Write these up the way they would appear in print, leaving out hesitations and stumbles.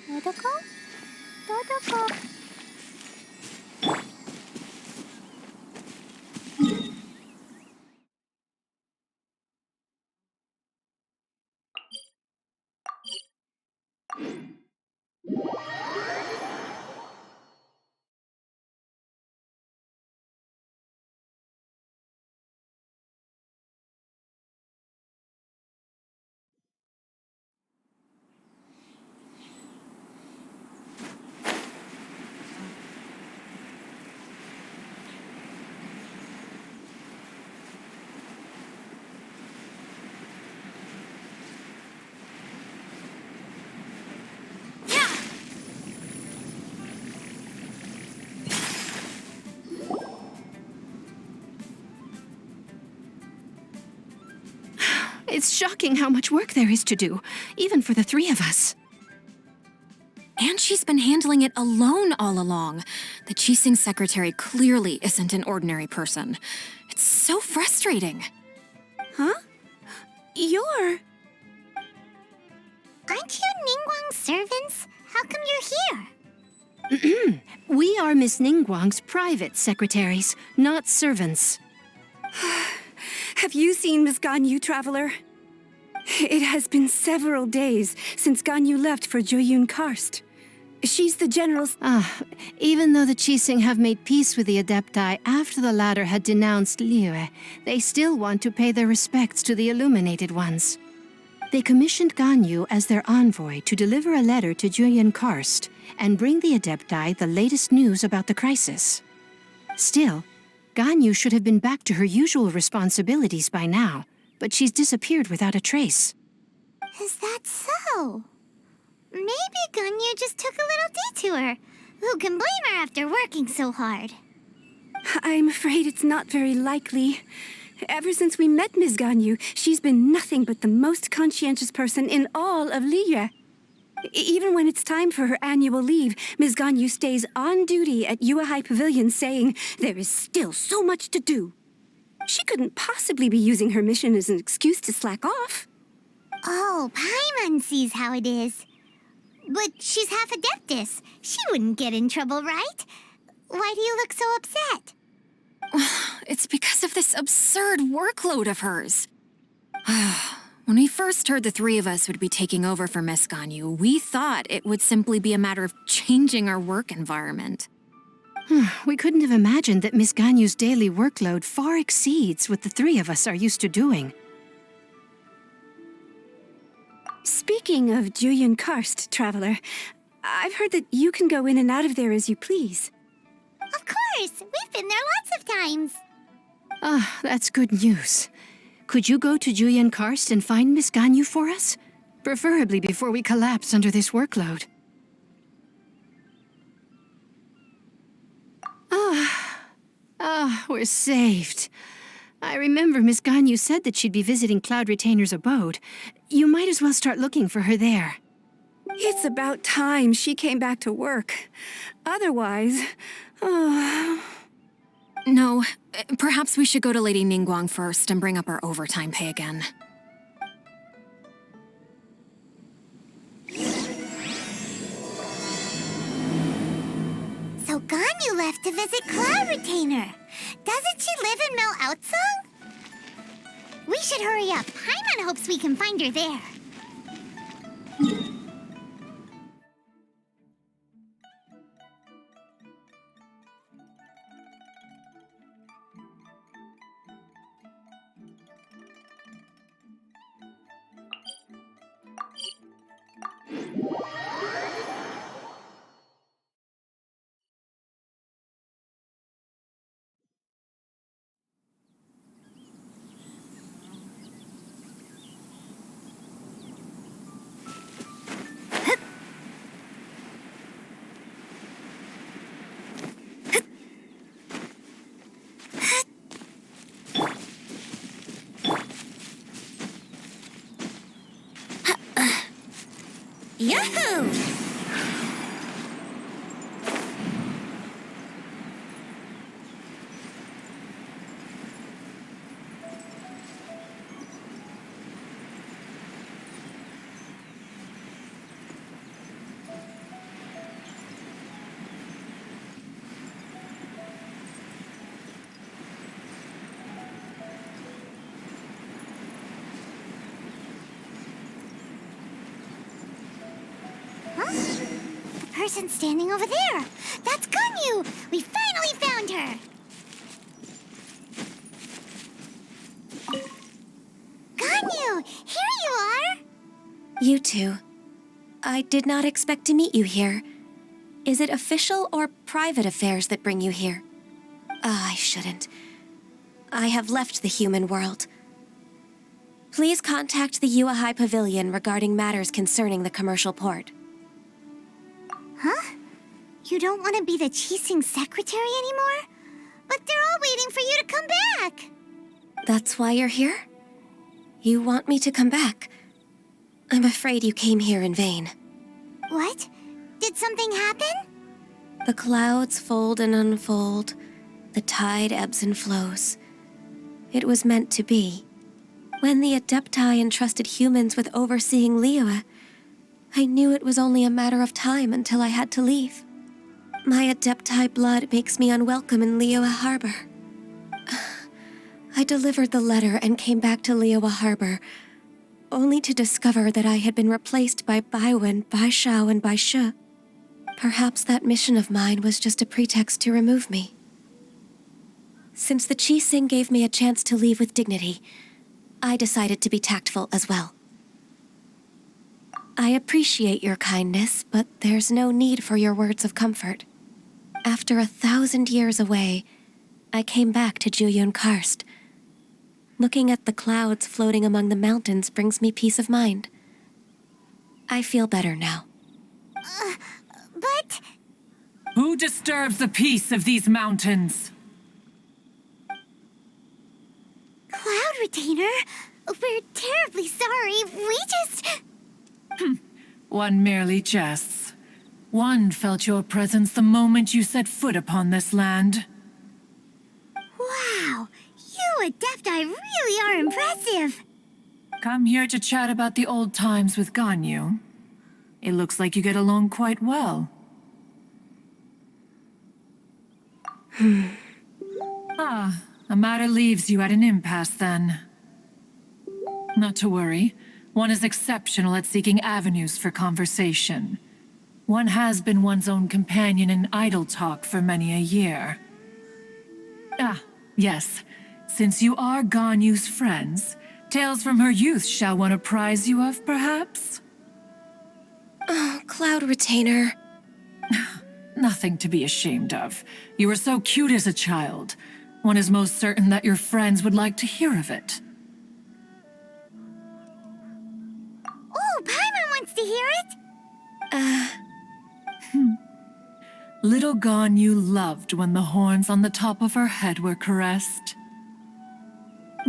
どこどこ。It's shocking how much work there is to do, even for the three of us. And she's been handling it alone all along. The Qixing secretary clearly isn't an ordinary person. It's so frustrating. Huh? You're... Aren't you Ningguang's servants? How come you're here? We are Miss Ningguang's private secretaries, not servants. Have you seen Miss Ganyu, Traveler? It has been several days since Ganyu left for Jueyun Karst. She's the general's... Even though the Qixing have made peace with the Adepti after the latter had denounced Liyue, they still want to pay their respects to the Illuminated ones. They commissioned Ganyu as their envoy to deliver a letter to Jueyun Karst and bring the Adepti the latest news about the crisis. Still, Ganyu should have been back to her usual responsibilities by now, but she's disappeared without a trace. Is that so? Maybe Ganyu just took a little detour. Who can blame her after working so hard? I'm afraid it's not very likely. Ever since we met Ms. Ganyu, she's been nothing but the most conscientious person in all of Liyue. Even when it's time for her annual leave, Ms. Ganyu stays on duty at Yuehai Pavilion saying there is still so much to do. She couldn't possibly be using her mission as an excuse to slack off. Oh, Paimon sees how it is. But she's half Adeptus. She wouldn't get in trouble, right? Why do you look so upset? It's because of this absurd workload of hers. When we first heard the three of us would be taking over for Miss Ganyu, we thought it would simply be a matter of changing our work environment. We couldn't have imagined that Miss Ganyu's daily workload far exceeds what the three of us are used to doing. Speaking of Jueyun Karst, Traveler, I've heard that you can go in and out of there as you please. Of course! We've been there lots of times! That's good news. Could you go to Jueyun Karst and find Miss Ganyu for us? Preferably before we collapse under this workload. We're saved. I remember Miss Ganyu said that she'd be visiting Cloud Retainer's abode. You might as well start looking for her there. It's about time she came back to work. Otherwise... No, perhaps we should go to Lady Ningguang first and bring up our overtime pay again. So Ganyu left to visit Cloud Retainer. Doesn't she live in Mel Outsung? We should hurry up. Paimon hopes we can find her there. Yahoo! person standing over there. That's Ganyu! We finally found her! Ganyu, here you are! You two. I did not expect to meet you here. Is it official or private affairs that bring you here? I shouldn't. I have left the human world. Please contact the Yuehai Pavilion regarding matters concerning the commercial port. Huh? You don't want to be the Qixing secretary anymore? But they're all waiting for you to come back! That's why you're here? You want me to come back? I'm afraid you came here in vain. What? Did something happen? The clouds fold and unfold. The tide ebbs and flows. It was meant to be. When the Adepti entrusted humans with overseeing Liyue, I knew it was only a matter of time until I had to leave. My Adepti blood makes me unwelcome in Liyue Harbor. I delivered the letter and came back to Liyue Harbor, only to discover that I had been replaced by Baiwen, Baishao, and Baishe. Perhaps that mission of mine was just a pretext to remove me. Since the Qixing gave me a chance to leave with dignity, I decided to be tactful as well. I appreciate your kindness, but there's no need for your words of comfort. After 1,000 years away, I came back to Jueyun Karst. Looking at the clouds floating among the mountains brings me peace of mind. I feel better now. But... Who disturbs the peace of these mountains? Cloud Retainer, we're terribly sorry. We just... One merely jests. One felt your presence the moment you set foot upon this land. Wow, you Adepti really are impressive. Come here to chat about the old times with Ganyu. It looks like you get along quite well. A matter leaves you at an impasse then. Not to worry. One is exceptional at seeking avenues for conversation. One has been one's own companion in idle talk for many a year. Yes. Since you are Ganyu's friends, tales from her youth shall one apprise you of, perhaps? Oh, Cloud Retainer. Nothing to be ashamed of. You were so cute as a child. One is most certain that your friends would like to hear of it. Oh, Paimon wants to hear it. Little Ganyu loved when the horns on the top of her head were caressed.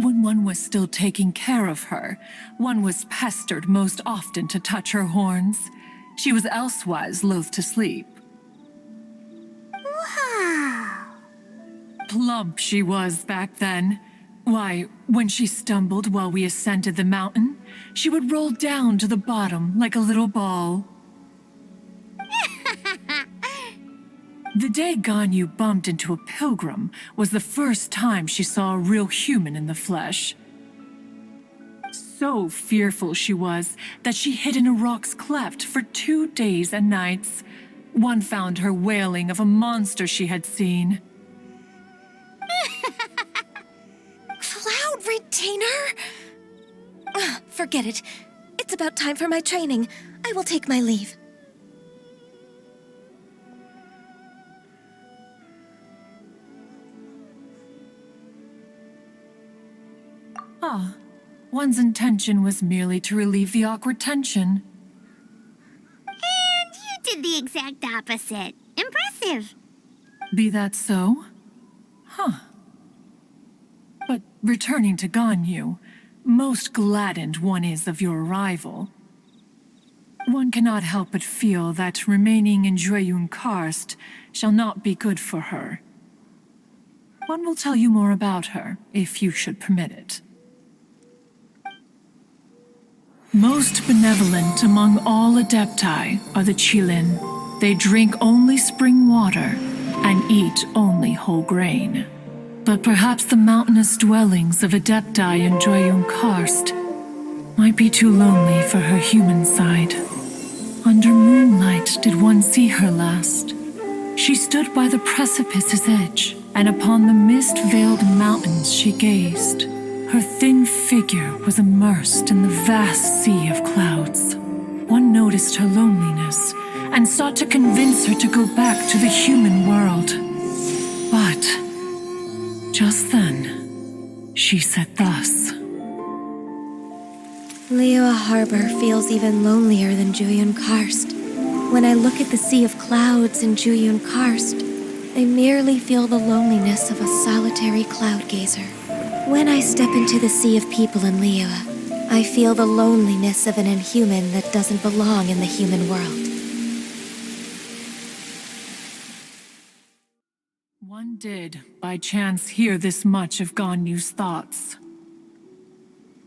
When one was still taking care of her, one was pestered most often to touch her horns. She was elsewise loath to sleep. Wow. Plump she was back then. Why, when she stumbled while we ascended the mountain, she would roll down to the bottom like a little ball. The day Ganyu bumped into a pilgrim was the first time she saw a real human in the flesh. So fearful she was that she hid in a rock's cleft for 2 days and nights. One found her wailing of a monster she had seen. Cloud Retainer? Forget it. It's about time for my training. I will take my leave. One's intention was merely to relieve the awkward tension. And you did the exact opposite. Impressive. Be that so? But returning to Ganyu, most gladdened one is of your arrival. One cannot help but feel that remaining in Jueyun Karst shall not be good for her. One will tell you more about her, if you should permit it. Most benevolent among all Adepti are the Qilin. They drink only spring water and eat only whole grain. But perhaps the mountainous dwellings of Adepti in Jueyun Karst might be too lonely for her human side. Under moonlight did one see her last. She stood by the precipice's edge, and upon the mist-veiled mountains she gazed. Her thin figure was immersed in the vast sea of clouds. One noticed her loneliness, and sought to convince her to go back to the human world. But just then, she said thus. Liyue Harbor feels even lonelier than Juyun Karst. When I look at the sea of clouds in Juyun Karst, I merely feel the loneliness of a solitary cloud gazer. When I step into the sea of people in Liyue, I feel the loneliness of an inhuman that doesn't belong in the human world. One did, by chance, hear this much of Ganyu's thoughts.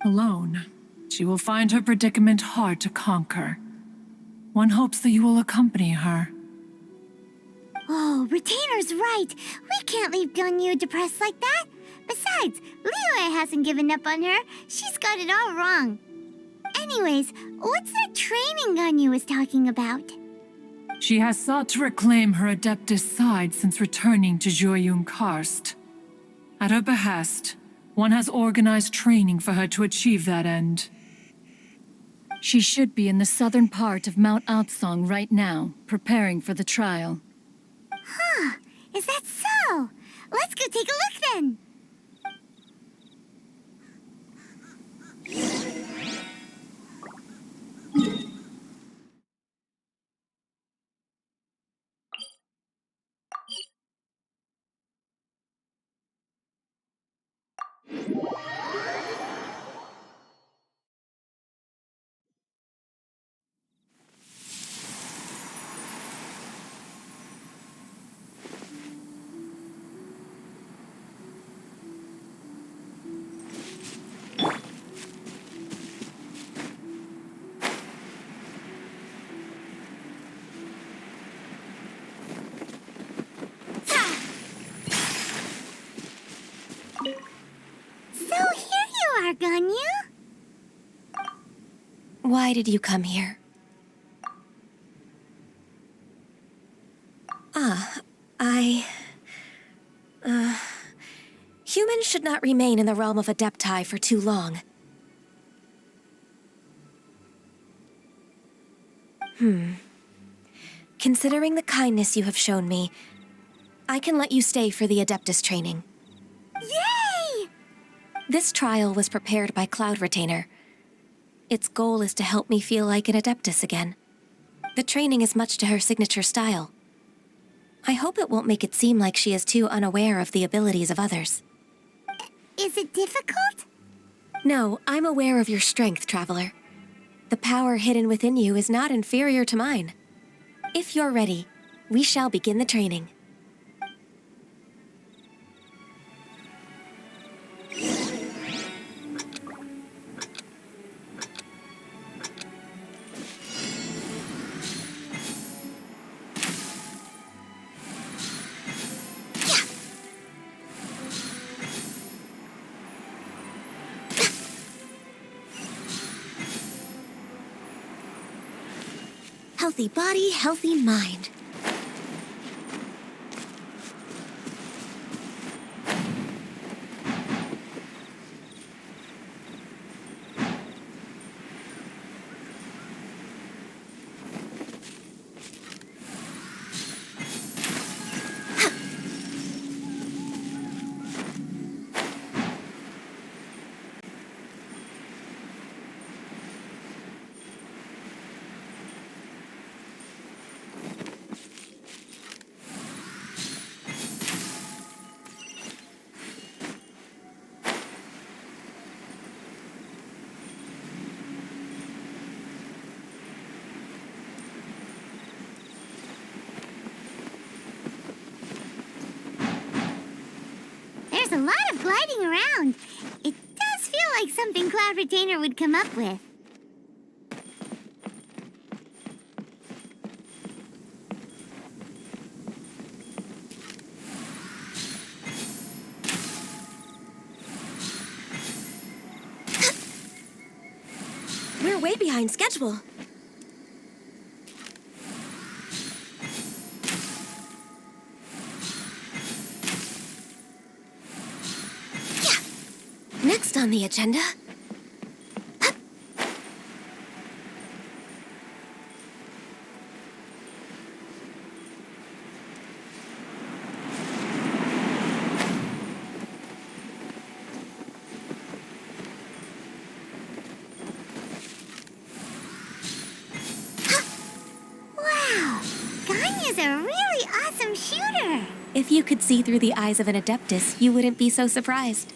Alone, she will find her predicament hard to conquer. One hopes that you will accompany her. Oh, Retainer's right. We can't leave Ganyu depressed like that. Besides, Liyue hasn't given up on her. She's got it all wrong. Anyways, what's that training Ganyu was talking about? She has sought to reclaim her Adeptus side since returning to Juyun Karst. At her behest, one has organized training for her to achieve that end. She should be in the southern part of Mount Aotsong right now, preparing for the trial. Huh, is that so? Let's go take a look then. So here you are, Ganyu. Why did you come here? Humans should not remain in the realm of Adepti for too long. Considering the kindness you have shown me, I can let you stay for the Adeptus training. Yay! This trial was prepared by Cloud Retainer. Its goal is to help me feel like an Adeptus again. The training is much to her signature style. I hope it won't make it seem like she is too unaware of the abilities of others. Is it difficult? No, I'm aware of your strength, Traveler. The power hidden within you is not inferior to mine. If you're ready, we shall begin the training. Healthy body, healthy mind. There's a lot of gliding around. It does feel like something Cloud Retainer would come up with. We're way behind schedule. Next on the agenda? Wow! Ganya's a really awesome shooter! If you could see through the eyes of an Adeptus, you wouldn't be so surprised.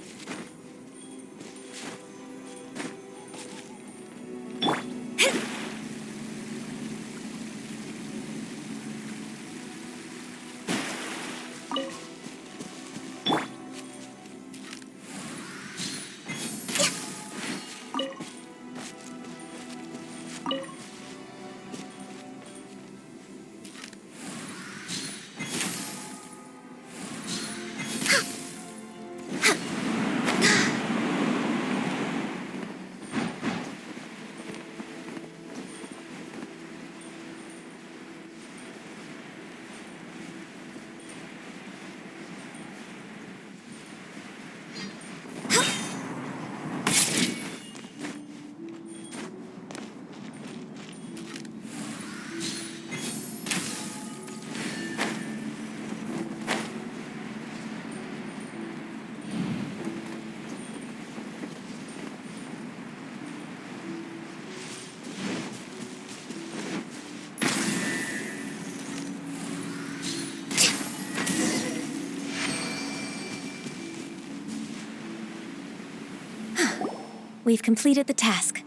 We've completed the task.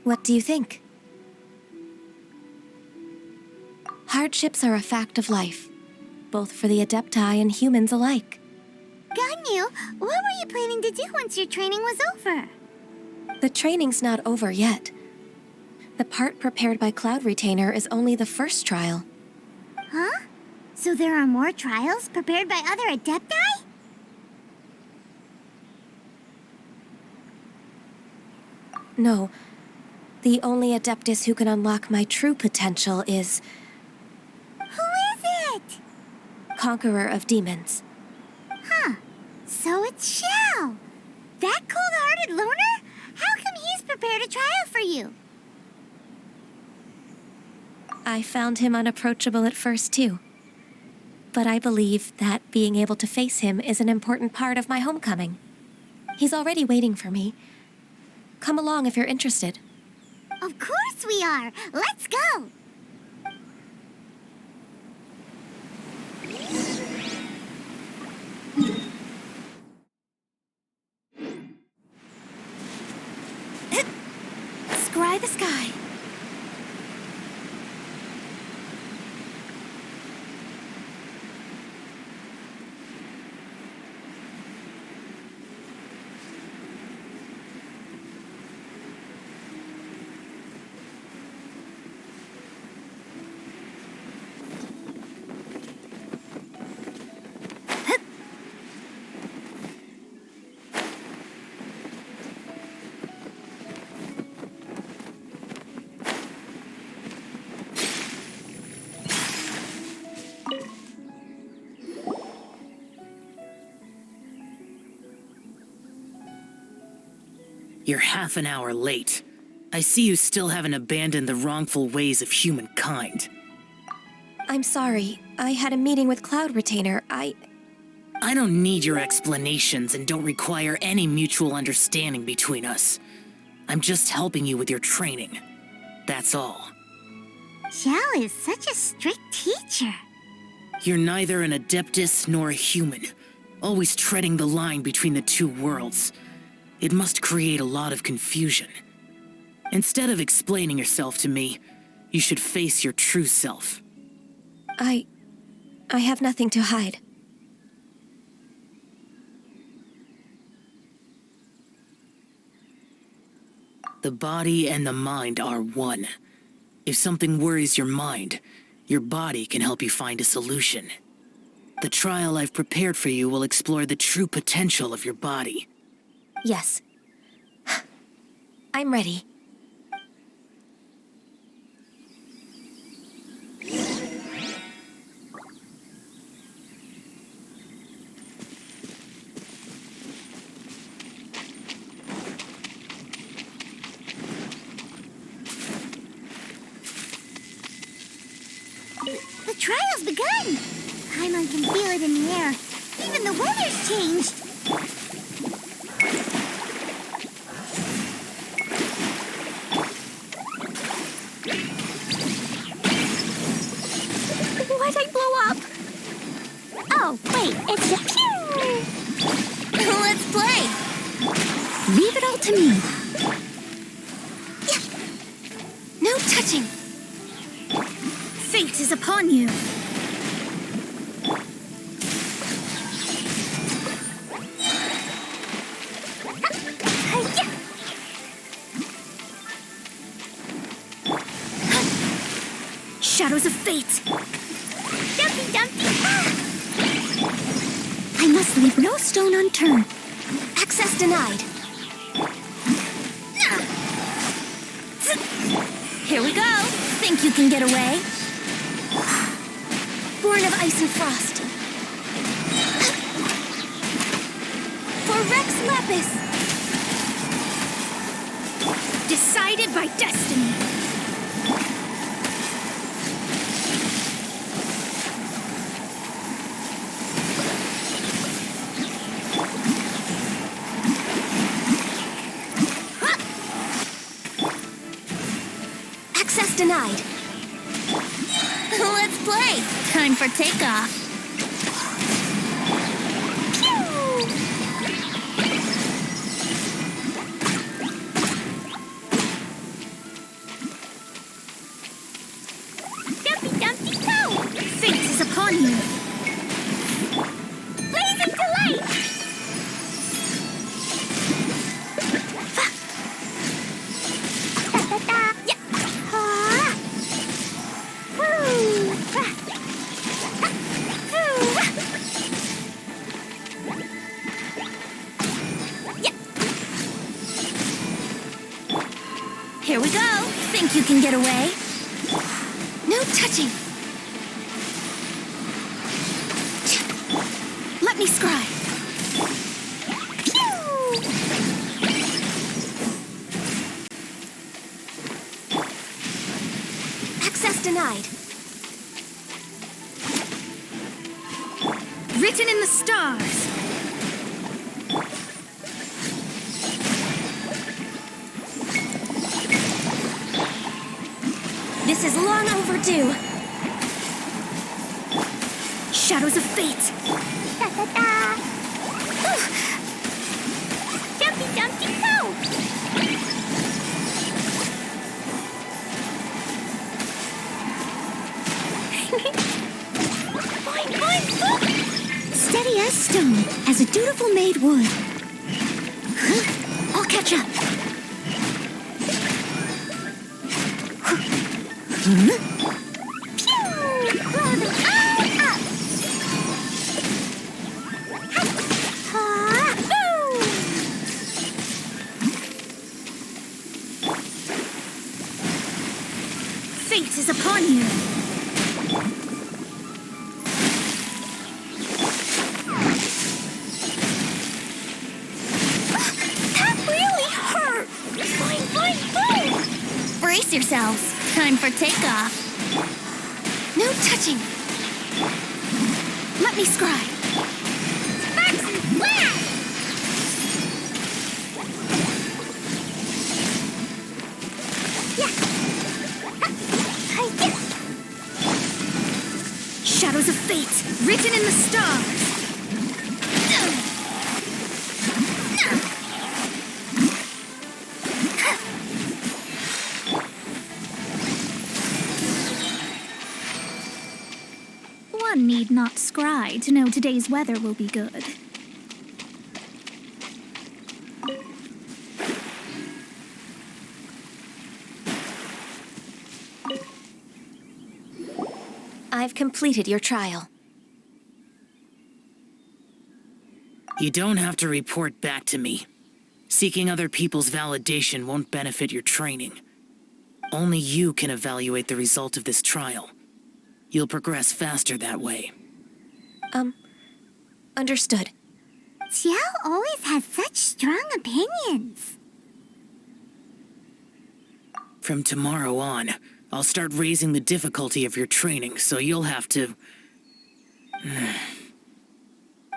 What do you think? Hardships are a fact of life, both for the Adepti and humans alike. Ganyu, what were you planning to do once your training was over? The training's not over yet. The part prepared by Cloud Retainer is only the first trial. Huh? So there are more trials prepared by other Adepti? No. The only Adeptus who can unlock my true potential is Who is it? Conqueror of Demons. Huh. So it's Shao. That cold-hearted loner? How come he's prepared a trial for you? I found him unapproachable at first, too. But I believe that being able to face him is an important part of my homecoming. He's already waiting for me. Come along if you're interested. Of course we are. Let's go. Scry the sky. You're half an hour late. I see you still haven't abandoned the wrongful ways of humankind. I'm sorry. I had a meeting with Cloud Retainer. I don't need your explanations and don't require any mutual understanding between us. I'm just helping you with your training. That's all. Xiao is such a strict teacher. You're neither an Adeptus nor a human, always treading the line between the two worlds. It must create a lot of confusion. Instead of explaining yourself to me, you should face your true self. I have nothing to hide. The body and the mind are one. If something worries your mind, your body can help you find a solution. The trial I've prepared for you will explore the true potential of your body. Yes. I'm ready. trial's begun! Paimon can feel it in the air. Even the weather's changed. Why'd I blow up? Oh, wait, it's a pew! Let's play! Leave it all to me. No touching. Fate is upon you. Shadows of fate. Dumpy, dumpy, ah! I must leave no stone unturned. Access denied. Here we go. Think you can get away? Born of ice and frost. For Rex Lapis. Decided by destiny. Access denied. Let's play. Time for takeoff. Dumpy, dumpy, go! Fate is upon you. Blazing delight! Da-da-da. Yeah. Ah. Woo. Ah. Woo. Yeah. Here we go. Think you can get away? No touching. Let me scry. Access denied. Written in the stars. This is long overdue. Shadows of fate. Da da da. Jumpy, jumpy, go. Boing, boing, boing. Steady as stone, as a dutiful maid would. Huh? I'll catch up. Huh? Pew! Blow them all up. Ha! Boo! Fate is upon you. That really hurt. Boing, boing, boing. Brace yourselves. Time for takeoff. No touching. Let me scry. Sparks and flash! Yeah. Yeah. Shadows of fate, written in the stars. One need not scry to know today's weather will be good. I've completed your trial. You don't have to report back to me. Seeking other people's validation won't benefit your training. Only you can evaluate the result of this trial. You'll progress faster that way. Understood. Xiao always has such strong opinions. From tomorrow on, I'll start raising the difficulty of your training, so you'll have to...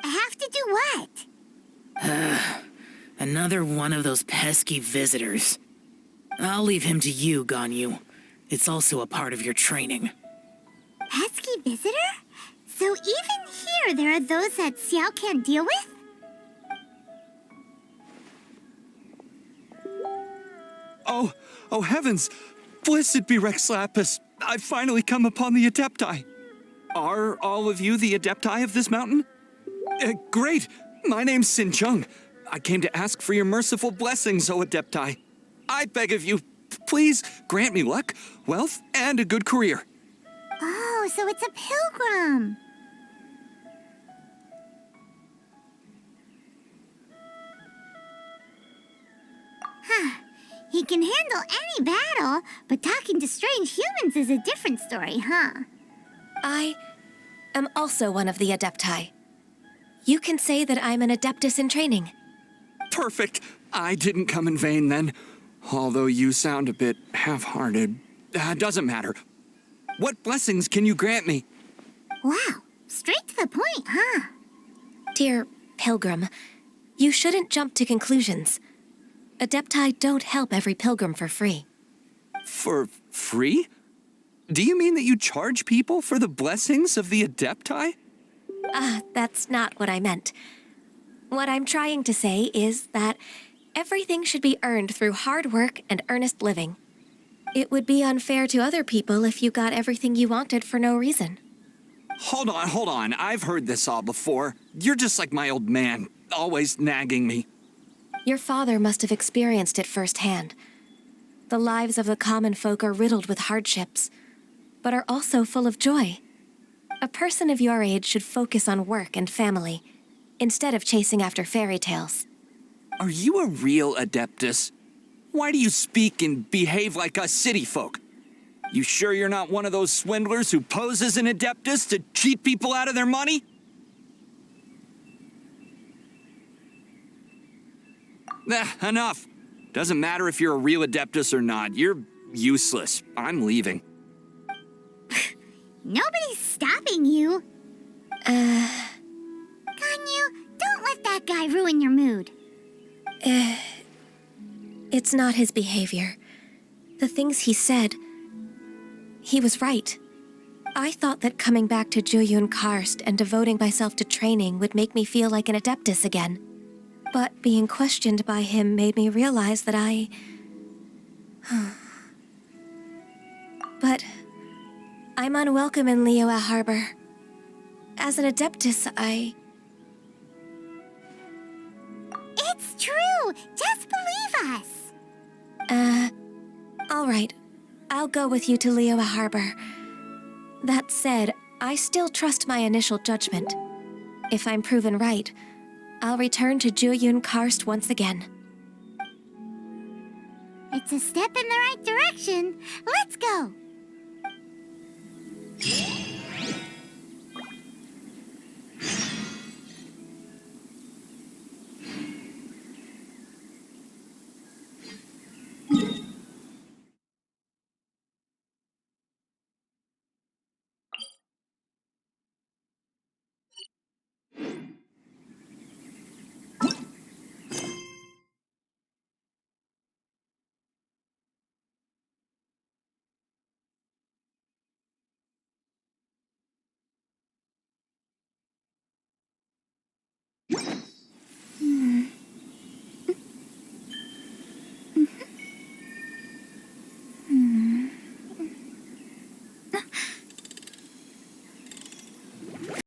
Have to do what? Another one of those pesky visitors. I'll leave him to you, Ganyu. It's also a part of your training. Pesky visitor? So even here there are those that Xiao can't deal with? Oh heavens! Blessed be Rex Lapis! I've finally come upon the Adepti. Are all of you the Adepti of this mountain? Great! My name's Sin Chung. I came to ask for your merciful blessings, O Adepti. I beg of you, please grant me luck, wealth, and a good career. Oh, so it's a pilgrim. He can handle any battle, but talking to strange humans is a different story, huh? I am also one of the Adepti. You can say that I'm an Adeptus in training. Perfect. I didn't come in vain then. Although you sound a bit half-hearted. Doesn't matter. What blessings can you grant me? Wow, straight to the point, huh? Dear Pilgrim, you shouldn't jump to conclusions. Adepti don't help every pilgrim for free. For free? Do you mean that you charge people for the blessings of the Adepti? That's not what I meant. What I'm trying to say is that everything should be earned through hard work and earnest living. It would be unfair to other people if you got everything you wanted for no reason. Hold on. I've heard this all before. You're just like my old man, always nagging me. Your father must have experienced it firsthand. The lives of the common folk are riddled with hardships, but are also full of joy. A person of your age should focus on work and family, instead of chasing after fairy tales. Are you a real Adeptus? Why do you speak and behave like us city folk? You sure you're not one of those swindlers who pose as an Adeptus to cheat people out of their money? Enough. Doesn't matter if you're a real Adeptus or not. You're useless. I'm leaving. Nobody's stopping you. Ganyu, don't let that guy ruin your mood. It's not his behavior. The things he said, he was right. I thought that coming back to Jueyun Karst and devoting myself to training would make me feel like an Adeptus again. But being questioned by him made me realize that But I'm unwelcome in Liyue Harbor. As an Adeptus, It's true! Just believe us! All right. I'll go with you to Liyue Harbor. That said, I still trust my initial judgment. If I'm proven right, I'll return to Jueyun Karst once again. It's a step in the right direction. Let's go!